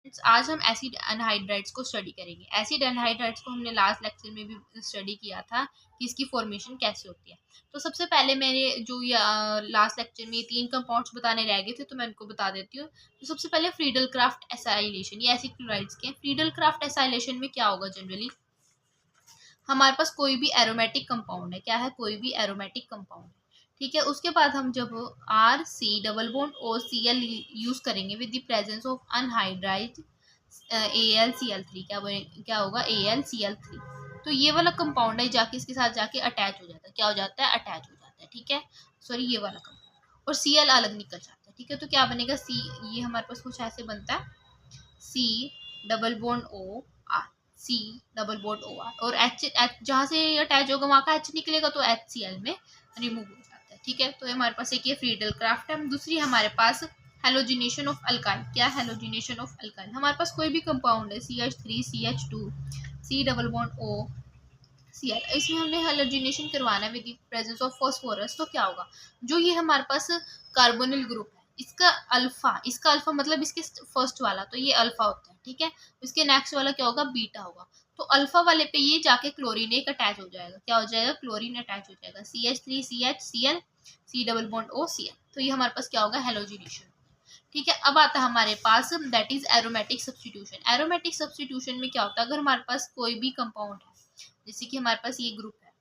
आज हम acid anhydrides को स्टडी करेंगे। एसिड एनहाइड्राइड्स को हमने लास्ट लेक्चर में भी स्टडी किया था कि इसकी फॉर्मेशन कैसे होती है। तो सबसे पहले मेरे जो ये लास्ट लेक्चर में 3 कंपाउंड्स बताने रह गए थे, तो मैं इनको बता देती हूँ। तो सबसे पहले फ्रीडल क्राफ्ट एसाइलेशन, ये एसिड क्लोराइड्स के। फ्रीडल क्राफ्ट एसाइलेशन में क्या होगा, जनरली हमारे पास कोई भी एरोमेटिक कंपाउंड है। क्या है? कोई भी एरोमेटिक कंपाउंड है। ठीक है, उसके बाद हम जब R C double bond O C L use करेंगे with the presence of anhydride AlCl3, क्या होगा? AlCl3। तो ये वाला कंपाउंड है जाके इसके साथ जाके अटैच हो जाता है। क्या हो जाता है? अटैच हो जाता है। ठीक है, सॉरी, ये वाला कंपाउंड, और Cl अलग निकल जाता है। ठीक है, तो क्या बनेगा? सी, ये हमारे पास कुछ ऐसे बनता है, C double bond O R, C double bond O R, और एच जहाँ से अटैच होगा वहाँ का एच निकलेगा, तो HCl में रिमूव हो जाता है। ठीक है, तो हमारे पास एक ये फ्रीडल क्राफ्ट है। दूसरी हमारे पास हेलोजिनेशन ऑफ अल्काइल। क्या? Halogenation of alkyl. हमारे पास कोई भी कंपाउंड है, CH3 CH2 C double bond O Cl, इसमें हमने हेलोजिनेशन करवाना है with the presence of phosphorus. तो क्या होगा? जो ये हमारे पास कार्बोनिल ग्रुप है, इसका अल्फा मतलब इसके फर्स्ट वाला, तो ये अल्फा होता है। ठीक है, इसके नेक्स्ट वाला क्या होगा? बीटा होगा। तो अल्फा वाले पे ये जाके क्लोरीन एक अटैच हो जाएगा। क्या हो जाएगा? क्लोरीन अटैच हो जाएगा। CH3 CH Cl C double bond O Cl। तो ये हमारे पास क्या होगा? हेलोजिनेशन। ठीक है, अब आता है हमारे पास that is aromatic substitution. Aromatic substitution में क्या होता है? अगर हमारे पास कोई भी कंपाउंड है, जैसे कि हमारे पास ये ग्रुप है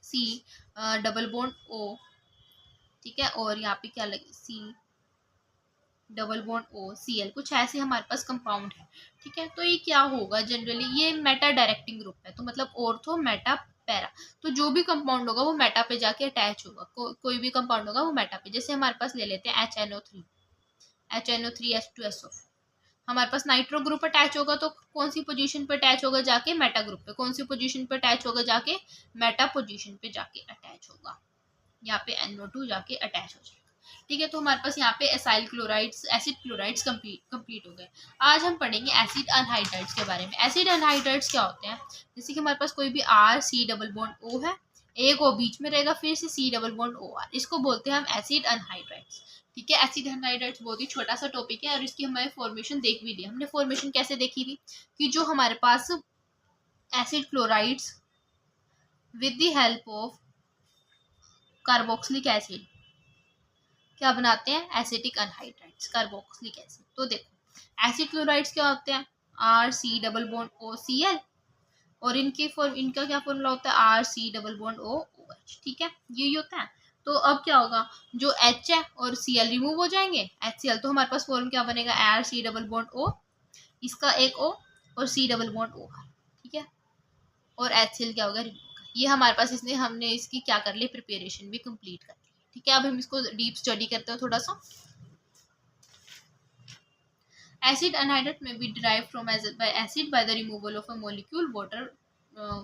सी डबल बॉन्ड ओ, ठीक है, और यहाँ पे क्या लगे? C double bond O C L, कुछ ऐसे हमारे पास कंपाउंड है। ठीक है, तो ये क्या होगा? जनरली ये मेटा डायरेक्टिंग ग्रुप है, तो मतलब ऑर्थो मेटा पैरा। तो जो भी कंपाउंड होगा वो मेटा पे जाके अटैच होगा। कोई भी कंपाउंड होगा वो मेटा पे। जैसे हमारे पास ले लेते हैं HNO3 हमारे पास नाइट्रो ग्रुप अटैच होगा, तो कौन सी पोजीशन पे अटैच होगा? जाके मेटा ग्रुप पे। कौन सी पोजीशन पे अटैच होगा? जाके मेटा पोजीशन पे जाके अटैच होगा। यहाँ पे NO2 जाके अटैच हो जाएगा। ठीक है, तो हमारे पास यहाँ पे acyl chlorides, acid chlorides complete हो गए। आज हम पढ़ेंगे एसिड अनहाइड्राइड्स के बारे में। एसिड अनहाइड्राइड्स क्या होते हैं? जैसे कि हमारे पास कोई भी R C double bond O है, एक ओ बीच में रहेगा, फिर से C double bond O R, इसको बोलते हैं हम एसिड अनहाइड्राइड्स। ठीक है, एसिड एनहाइड्राइड्स बहुत ही छोटा सा टॉपिक है, और इसकी हमें फॉर्मेशन देख भी ली। हमने फॉर्मेशन कैसे देखी थी कि जो हमारे पास acid chlorides with the help of carboxylic acid क्या बनाते हैं? Acetic anhydrides, carboxylic acid. तो देखो, एसिड क्लोराइड्स क्या होते हैं? R C double bond O C L, और इनका क्या फॉर्मूला होता है? R C double bond O O H. ठीक है, यही होता है। तो अब क्या होगा? जो H है और Cl रिमूव हो जाएंगे, HCl, तो हमारे पास फॉर्म क्या बनेगा? R C double bond O, इसका एक O, और C double bond O R. ठीक है, और HCl क्या होगा? रिमूव होगा। ये हमारे पास, इसलिए हमने इसकी क्या कर ली? प्रिपरेशन भी कंप्लीट कर ली। ठीक है, अब हम इसको डीप स्टडी करते हैं थोड़ा सा। Acid anhydride may be derived from acid by the removal of a molecule water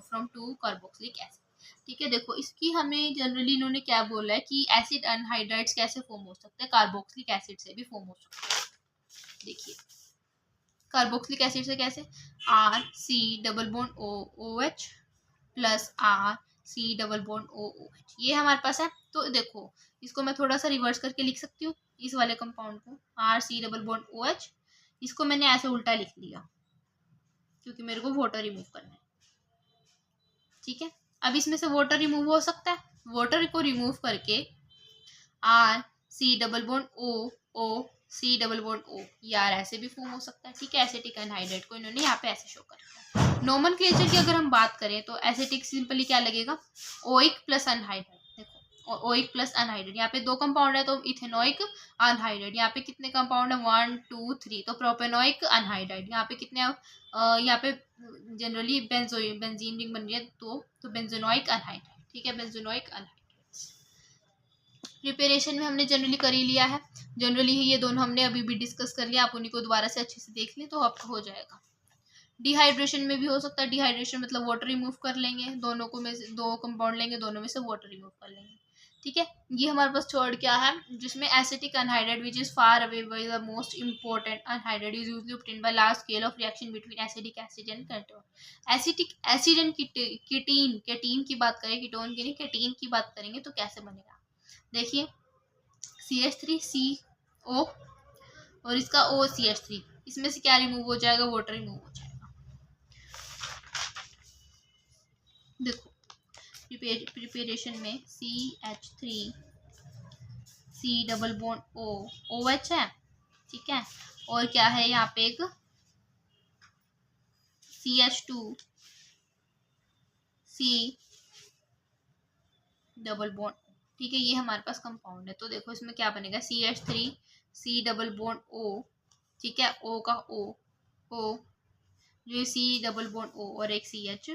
from two carboxylic acid. ठीक है, देखो इसकी हमें जनरली इन्होंने क्या बोला है कि एसिड अनहाइड्राइड्स कैसे फॉर्म हो सकते हैं? कार्बोक्सिलिक एसिड से भी फॉर्म हो सकते हैं। देखिए, कार्बोक्सिलिक एसिड से कैसे? R C double bond O O H plus R C double bond O O H, ये हमारे पास है। तो देखो, इसको मैं थोड़ा सा रिवर्स करके लिख सकती हूँ, इस वाले कंपाउंड को R C double bond O H, इसको मैंने ऐसे उल्टा लिख लिया क्योंकि मेरे को वाटर रिमूव करना है। ठीक है, अब इसमें से वाटर रिमूव हो सकता है, वाटर को रिमूव करके R C double bond O O C double bond O, यार ऐसे भी फॉर्म हो सकता है। ठीक है, एसिटिक एनहाइड्राइड को इन्होंने यहाँ पे ऐसे शो कर दिया। नोमेनक्लेचर की अगर हम बात करें तो एसिटिक सिंपली क्या लगेगा? Oic plus anhydride. देखो, ओइक प्लस अनहाइड्राइड, यहाँ पे दो कंपाउंड है तो इथेनोइक अनहाइड्राइड। यहाँ पे कितने कंपाउंड है? 1 2 3, तो प्रोपेनोइक अनहाइड्राइड। यहाँ पे कितने यहाँ पे जनरली बेंजीन रिंग बन रही है, तो बेंजोनोइक अनहाइड्राइड। ठीक है, बेंजोनोइक अनहाइड्राइड प्रिपरेशन में हमने जनरली कर ही लिया है। जनरली ये दोनों हमने अभी भी डिस्कस कर लिया, आप उन्हीं को दोबारा से अच्छे से देख लें तो आपका हो जाएगा। डिहाइड्रेशन में भी हो सकता है। डिहाइड्रेशन मतलब वाटर रिमूव कर लेंगे, दोनों को में से दो कंपाउंड लेंगे, दोनों में से वाटर रिमूव कर लेंगे। ठीक है, ये हमारे पास थर्ड क्या है? जिसमें acetic anhydride which is far away by the most important anhydride is usually obtained by large scale of reaction between acidic acid and ketone. Acetic acid and ketene, ketene की बात करें, कीटोन की नहीं, कीटीन की बात करेंगे तो कैसे बनेगा? देखिए, CH3CO और इसका OCH3, इसमें से क्या रिमूव हो जाएगा, वाटर रिमूव हो जाएगा। देखो प्रिपरेशन में CH3 C double bond OH है, ठीक है, और क्या है यहाँ पे एक CH2 C डबल बॉन्ड, ठीक है, ये हमारे पास कंपाउंड है। तो देखो इसमें क्या बनेगा, CH3 C double bond O, ठीक है, O का O जो C डबल बॉन्ड O और एक CH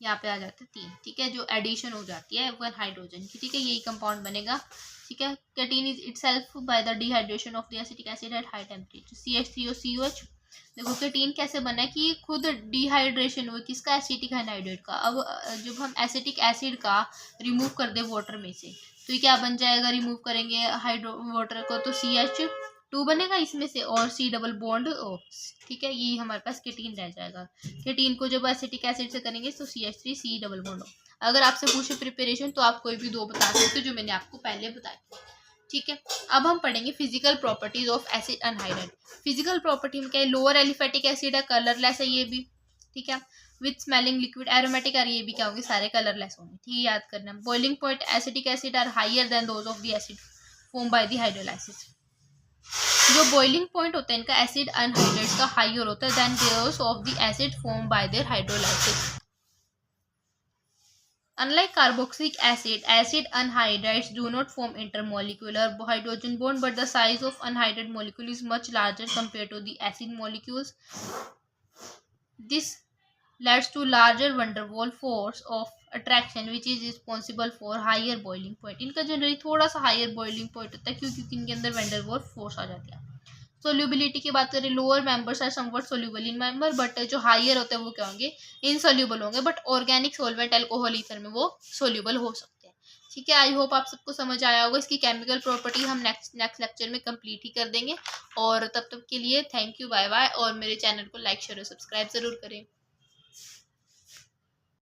यहाँ पे आ जाता है 3, ठीक है, जो एडिशन हो जाती है 1 हाइड्रोजन की, ठीक है, यही कंपाउंड बनेगा, ठीक है। Ketene is itself by the dehydration of the acetic acid at high temperature, CH3 और COH। देखो कैटीन कैसे बना है कि खुद डिहाइड्रेशन हुआ किसका, एसिटिक एनहाइड्रेट का। अब जब हम एसिटिक एसिड का रिमूव कर दे वाटर में से, तो ये क्या बन जाएगा, रिमूव करेंगे हाइड्रो वाटर को तो CH2 बनेगा इसमें से, और C डबल बॉन्ड O, ठीक है, ये हमारे पास केटीन रह जाएगा। केटीन को जब एसिटिक एसिड से करेंगे तो CH3 C double bond O। अगर आपसे पूछे प्रिपरेशन तो आप कोई भी 2 बता सकते हो जो मैंने आपको पहले बताया, ठीक है। अब हम पढ़ेंगे physical properties of acid anhydride. Physical property में क्या है, लोअर एलिफेटिक एसिड है, कलरलेस है ये भी, ठीक है, विथ स्मेलिंग लिक्विड, एरोमेटिक और ये भी क्या होंगे, सारे कलरलेस होंगे, ठीक है, याद करना। Boiling point acetic acid are higher than those of the acid form by the hydrolysis. जो बॉइलिंग पॉइंट होता है इनका एसिड अनहाइड्रेट्स का हायर होता है than those of the acid form by their hydrolysis. Unlike carboxylic acid, acid anhydrides do not form intermolecular hydrogen bond, but the size of anhydride molecule is much larger compared to the acid molecules. This leads to larger van der Waals force of attraction, which is responsible for higher boiling point. इनका generally थोड़ा सा higher boiling point होता है क्योंकि इनके अंदर van der Waals force आ जाती है। सोल्यूबिलिटी की बात करें, lower members are somewhat soluble in member, but जो हायर होते हैं वो क्या होंगे, इनसोल्यूबल होंगे, but organic solvent alcohol ether में वो सोल्यूबल हो सकते हैं, ठीक है। आई होप आप सबको समझ आया होगा। इसकी केमिकल प्रॉपर्टी हम नेक्स्ट लेक्चर में कंप्लीट ही कर देंगे, और तब तक के लिए थैंक यू, बाय बाय, और मेरे चैनल को लाइक शेयर और सब्सक्राइब जरूर करें।